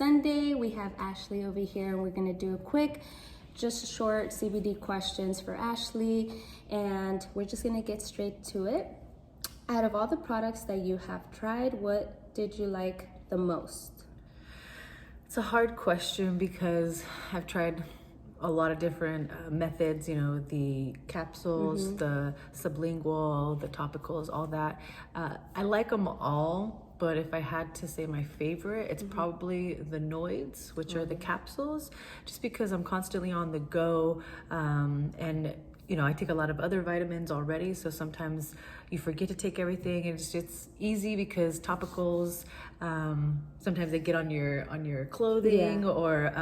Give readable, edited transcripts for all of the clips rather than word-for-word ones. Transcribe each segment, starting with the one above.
Sunday. We have Ashlee over here, and we're gonna do a quick, just short CBD questions for Ashlee, and we're just gonna get straight to it. Out of all the products that you have tried, what did you like the most? It's a hard question because I've tried a lot of different methods, you know, the capsules, the sublingual, the topicals, all that. I like them all, but if I had to say my favorite, it's probably the Noids, which are the capsules, just because I'm constantly on the go, and you know, I take a lot of other vitamins already, so sometimes you forget to take everything, and it's easy because topicals, sometimes they get on your clothing, or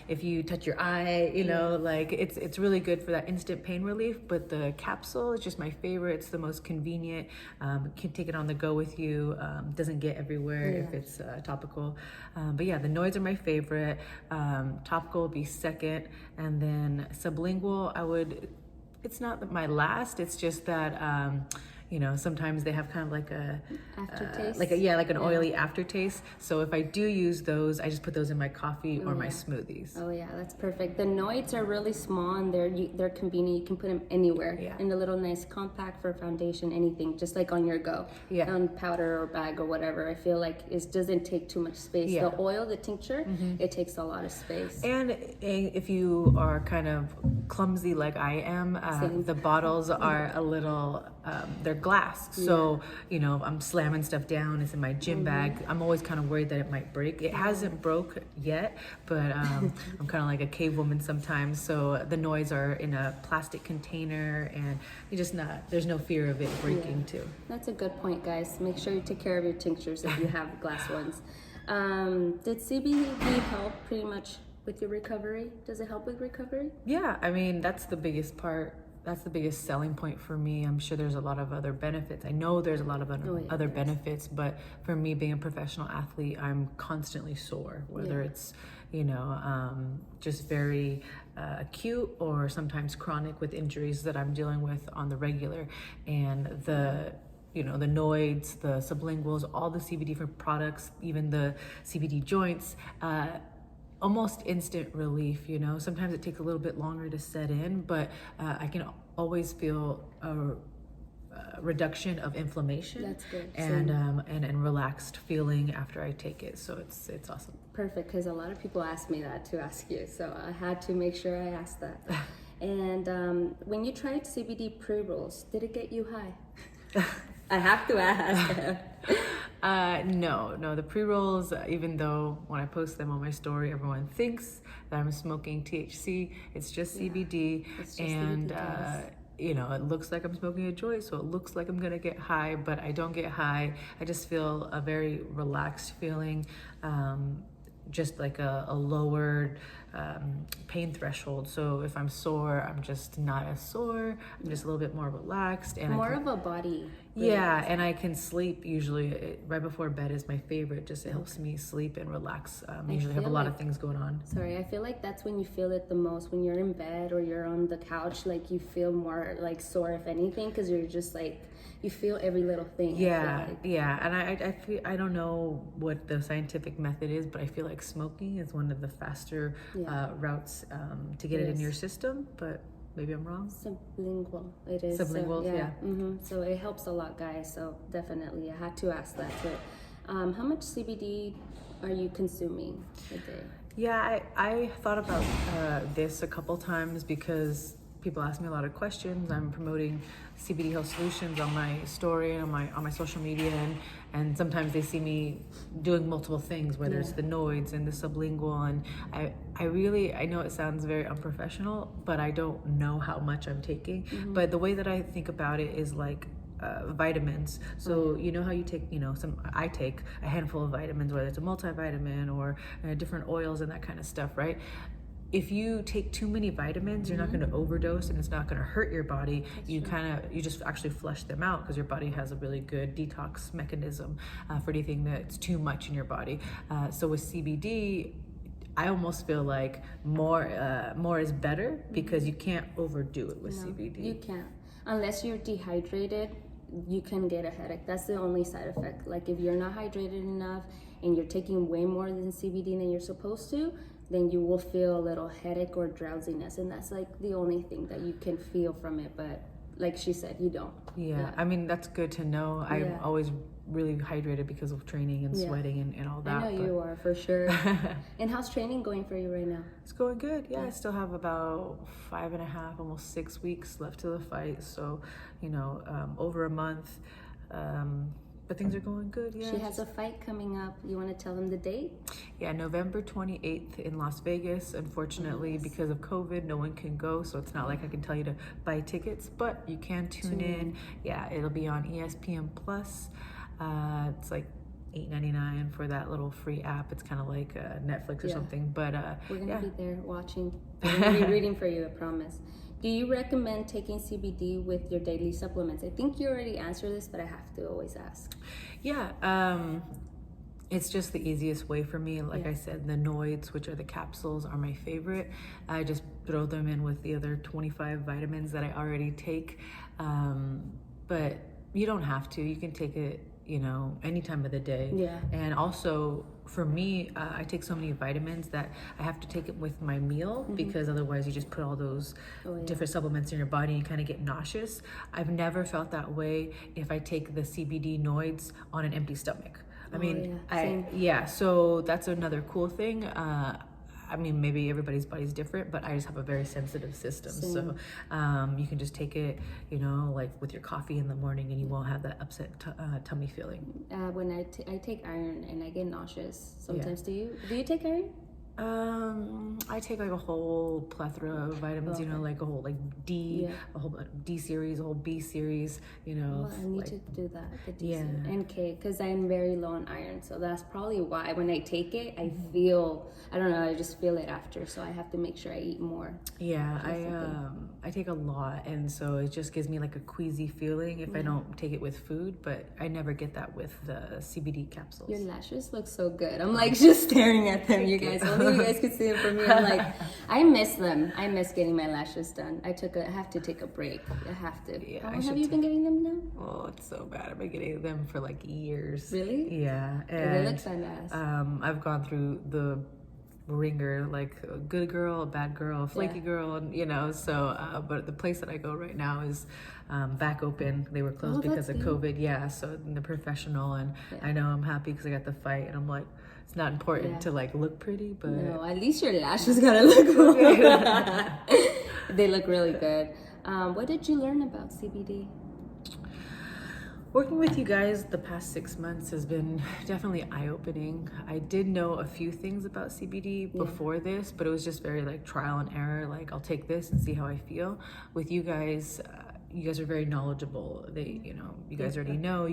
if you touch your eye, you know, like it's really good for that instant pain relief. But the capsule is just my favorite. It's the most convenient. You can take it on the go with you. Doesn't get everywhere if it's topical. But yeah, the Noids are my favorite. Topical would be second, and then sublingual, it's not my last, it's just that you know, sometimes they have kind of like a aftertaste, like an oily aftertaste. So if I do use those, I just put those in my coffee or my smoothies. Oh yeah, that's perfect. The Noids are really small, and they're convenient. You can put them anywhere in a little nice compact for foundation, anything, just like on your go, on powder or bag or whatever. I feel like it doesn't take too much space. The oil, the tincture, it takes a lot of space. And if you are kind of clumsy like I am, the bottles are a little they're glass, so you know, I'm slamming stuff down. It's in my gym bag. I'm always kind of worried that it might break. It hasn't broke yet, but I'm kind of like a cave woman sometimes, so the Noids are in a plastic container, and there's no fear of it breaking too. That's a good point, guys. Make sure you take care of your tinctures if you have glass ones. Did CBD help pretty much with your recovery? Does it help with recovery? Yeah, I mean, that's the biggest part. That's the biggest selling point for me. I'm sure there's a lot of other benefits. I know there's a lot of other benefits, but for me, being a professional athlete, I'm constantly sore, whether it's, you know, just very acute or sometimes chronic with injuries that I'm dealing with on the regular. And you know, the Noids, the sublinguals, all the CBD for products, even the CBD joints, almost instant relief. You know, sometimes it takes a little bit longer to set in, but I can always feel a reduction of inflammation. That's good. And relaxed feeling after I take it. So it's awesome. Perfect, because a lot of people ask me that to ask you, so I had to make sure I asked that. And when you tried CBD pre-rolls, did it get you high? I have to ask. No, the pre-rolls, even though when I post them on my story, everyone thinks that I'm smoking THC, it's just CBD. It's just and CBD, you know, it looks like I'm smoking a joint, so it looks like I'm gonna get high, but I don't get high. I just feel a very relaxed feeling, just like a lowered pain threshold. So if I'm sore, I'm just not as sore. I'm just a little bit more relaxed, and more of a body. And I can sleep usually. Right before bed is my favorite. Just it helps me sleep and relax. Usually have a lot of things going on. Sorry, I feel like that's when you feel it the most, when you're in bed or you're on the couch. Like you feel more like sore, if anything, because you're just like, you feel every little thing. And I don't know what the scientific method is, but I feel like smoking is one of the faster routes to get it in your system, but maybe I'm wrong. Sublingual, it is. Sublingual, So it helps a lot, guys, so definitely I had to ask that too. How much CBD are you consuming a day? Yeah, I thought about this a couple times because people ask me a lot of questions. I'm promoting CBD health solutions on my story and on my social media, and sometimes they see me doing multiple things, whether it's the Noids and the sublingual, and I know it sounds very unprofessional, but I don't know how much I'm taking. But the way that I think about it is like vitamins. So you know how you take, you know, I take a handful of vitamins, whether it's a multivitamin or different oils and that kind of stuff, right? If you take too many vitamins, you're not going to overdose, and it's not going to hurt your body. You just actually flush them out, because your body has a really good detox mechanism for anything that's too much in your body. So with CBD, I almost feel like more is better, because you can't overdo it with CBD. You can't, unless you're dehydrated. you can get a headache. That's the only side effect. Like if you're not hydrated enough and you're taking way more than CBD than you're supposed to, then you will feel a little headache or drowsiness, and that's like the only thing that you can feel from it. But like she said, you don't. Yeah. I mean, that's good to know. I'm always really hydrated because of training and sweating and all that. I know you are, for sure. And how's training going for you right now? It's going good. I still have about 5.5, almost 6 weeks left to the fight, so over a month, but things are going good. She has a fight coming up. You want to tell them the date? November 28th in Las Vegas. Unfortunately, because of COVID, no one can go, so it's not like I can tell you to buy tickets, but you can tune in. It'll be on ESPN Plus. It's like $8.99 for that little free app. It's kind of like Netflix or something, but we're gonna be there watching. We're gonna be reading for you, I promise. Do you recommend taking CBD with your daily supplements? I think you already answered this, but I have to always ask. It's just the easiest way for me. Like I said, the Noids, which are the capsules, are my favorite. I just throw them in with the other 25 vitamins that I already take. But you don't have to. You can take it, any time of the day. And also, for me, I take so many vitamins that I have to take it with my meal, because otherwise you just put all those different supplements in your body and you kind of get nauseous. I've never felt that way if I take the CBD Noids on an empty stomach. So that's another cool thing. Maybe everybody's body's different, but I just have a very sensitive system. So you can just take it, like with your coffee in the morning, and you won't have that upset tummy feeling. When I take iron and I get nauseous sometimes. Do you take iron? I take like a whole plethora of vitamins, like a whole D, a whole D series, a whole B series, I need to do that, the D series. And K, because I'm very low on iron, so that's probably why when I take it, I feel, I don't know, I just feel it after, so I have to make sure I eat more. I take a lot, and so it just gives me like a queasy feeling if I don't take it with food, but I never get that with the CBD capsules. Your lashes look so good. I'm like just staring at them, you guys. Only you guys could see them from me. I'm like, I miss them. I miss getting my lashes done. I have to take a break. I have to. How long have you been getting them now? Oh, it's so bad. I've been getting them for like years. Really? Yeah. And they look so nice. I've gone through the ringer, like a good girl, a bad girl, a flaky girl, and so but the place that I go right now is back open. They were closed because of COVID. So they're professional, and I know I'm happy because I got the fight, and I'm like, it's not important to like look pretty, but no, at least your lashes gotta look good. They look really good. What did you learn about CBD? Working with you guys the past 6 months has been definitely eye-opening. I did know a few things about CBD before this, but it was just very like trial and error. Like, I'll take this and see how I feel. With you guys are very knowledgeable. You guys already know.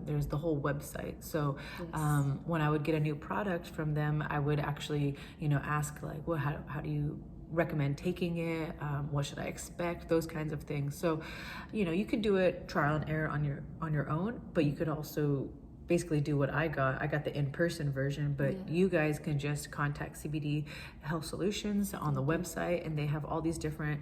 There's the whole website. So when I would get a new product from them, I would actually ask like, well, how do you recommend taking it? What should I expect? Those kinds of things. So you could do it trial and error on your own, but you could also basically do what I got the in-person version, but you guys can just contact CBD Health Solutions on the website, and they have all these different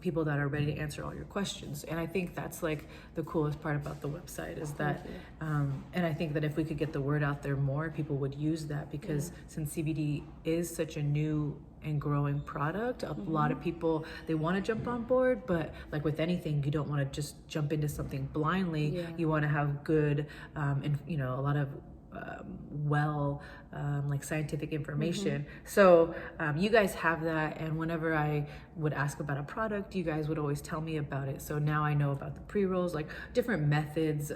people that are ready to answer all your questions. And I think that's like the coolest part about the website is that and I think that if we could get the word out there more, people would use that, because since CBD is such a new and growing product, a lot of people, they want to jump on board, but like with anything, you don't want to just jump into something blindly. You want to have good and a lot of like scientific information. So you guys have that, and whenever I would ask about a product, you guys would always tell me about it. So now I know about the pre-rolls, like different methods,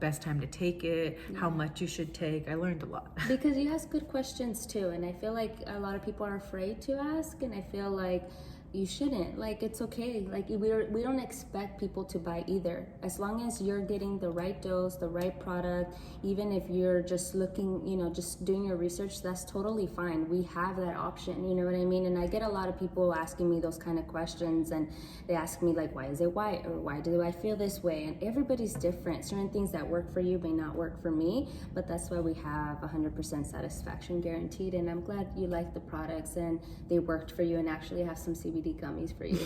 best time to take it, how much you should take. I learned a lot. Because you ask good questions too, and I feel like a lot of people are afraid to ask, and I feel like you shouldn't. Like, it's okay. Like, we don't expect people to buy either. As long as you're getting the right dose, the right product, even if you're just looking, just doing your research, that's totally fine. We have that option, you know what I mean? And I get a lot of people asking me those kind of questions, and they ask me like, why is it white? Or why do I feel this way? And everybody's different. Certain things that work for you may not work for me, but that's why we have 100% satisfaction guaranteed. And I'm glad you like the products and they worked for you and actually have some CBD CBD gummies for you.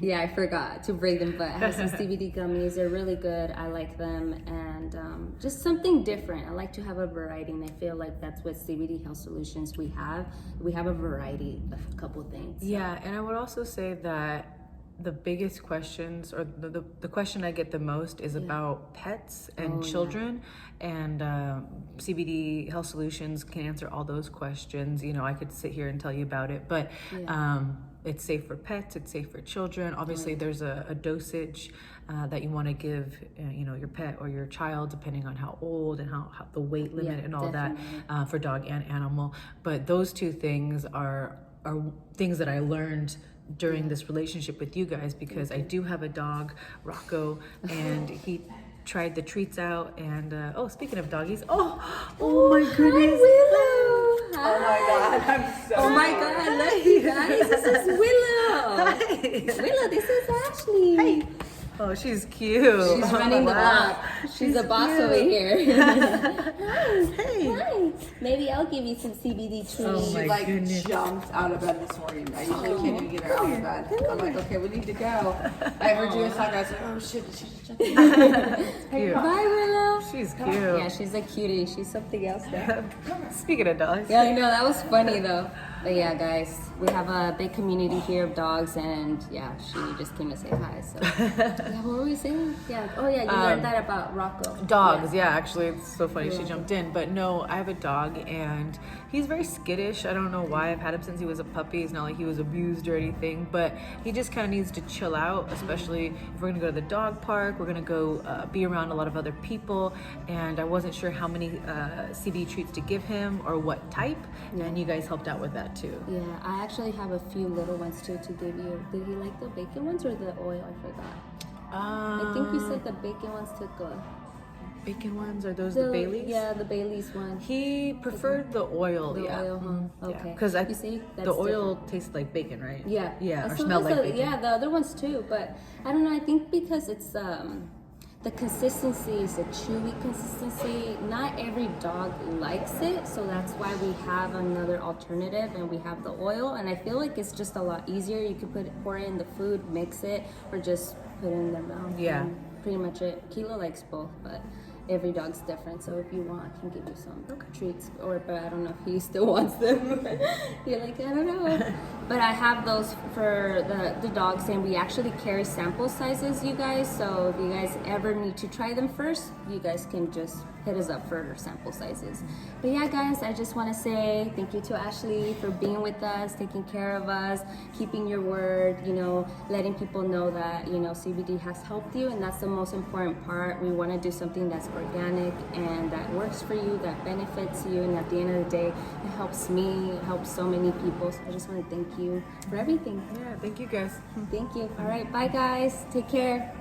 Yeah, I forgot to bring them, but I have some CBD gummies. They're really good. I like them, and just something different. I like to have a variety, and I feel like that's what CBD Health Solutions we have. We have a variety of a couple things. So. Yeah, and I would also say that the biggest questions, or the question I get the most, is about pets and children. And CBD Health Solutions can answer all those questions. You know, I could sit here and tell you about it, but it's safe for pets, it's safe for children. Obviously, there's a dosage that you want to give, you know, your pet or your child, depending on how old and how the weight limit and all that for dog and animal. But those two things are things that I learned during this relationship with you guys, because I do have a dog, Rocco, and he tried the treats out, and oh, speaking of doggies, oh my goodness, hi, Willow. Hi. Oh my God, I'm so oh my God, look you guys, this is Willow. Hi. Willow, this is Ashley. Hey. Oh, she's cute. She's running the block. She's a boss over here. Hi. Hey. Hi. Maybe I'll give you some CBD treats. Oh my She goodness. jumped out of bed this morning. I usually can't even get her out of bed. I'm like, okay, we need to go. I heard you guys talking. I was like, oh shit, she just jumped. Cute. Bye, Willow. She's cute. Yeah, she's a cutie. She's something else there. Speaking of dogs. Yeah, I know, that was funny though. But yeah, guys, we have a big community here of dogs, and yeah, she just came to say hi. So, yeah, what were we saying? Yeah, oh yeah, you learned that about Rocco. Dogs, yeah, actually, it's so funny she jumped in. But no, I have a dog, and he's very skittish. I don't know why. I've had him since he was a puppy. It's not like he was abused or anything, but he just kind of needs to chill out, especially if we're gonna go to the dog park. We're gonna go be around a lot of other people, and I wasn't sure how many CBD treats to give him or what type, and you guys helped out with that too. Yeah, I actually have a few little ones too to give you. Did he like the bacon ones or the oil? I forgot. I think you said the bacon ones took a... Bacon ones, are those the Baileys? Yeah, the Bailey's one. He preferred the oil, The yeah. oil, huh? Okay. Because You see, that's the oil different. tastes like bacon, right? Yeah. Yeah, or So smell does like bacon. Yeah, the other ones too, but I don't know, I think because it's the consistency is a chewy consistency. Not every dog likes it, so that's why we have another alternative, and we have the oil, and I feel like it's just a lot easier. You could pour it in the food, mix it, or just put it in their mouth. Yeah. And pretty much it. Kilo likes both, but every dog's different, so if you want, I can give you some treats, but I don't know if he still wants them. You're like, I don't know. But I have those for the dogs, and we actually carry sample sizes, you guys, so if you guys ever need to try them first, you guys can just hit us up for sample sizes. But yeah, guys, I just want to say thank you to Ashley for being with us, taking care of us, keeping your word, you know, letting people know that, you know, CBD has helped you, and that's the most important part. We want to do something that's organic and that works for you, that benefits you, and at the end of the day, it helps me, it helps so many people. So I just want to thank you for everything. Yeah, thank you guys. Thank you. All right, bye guys. Take care.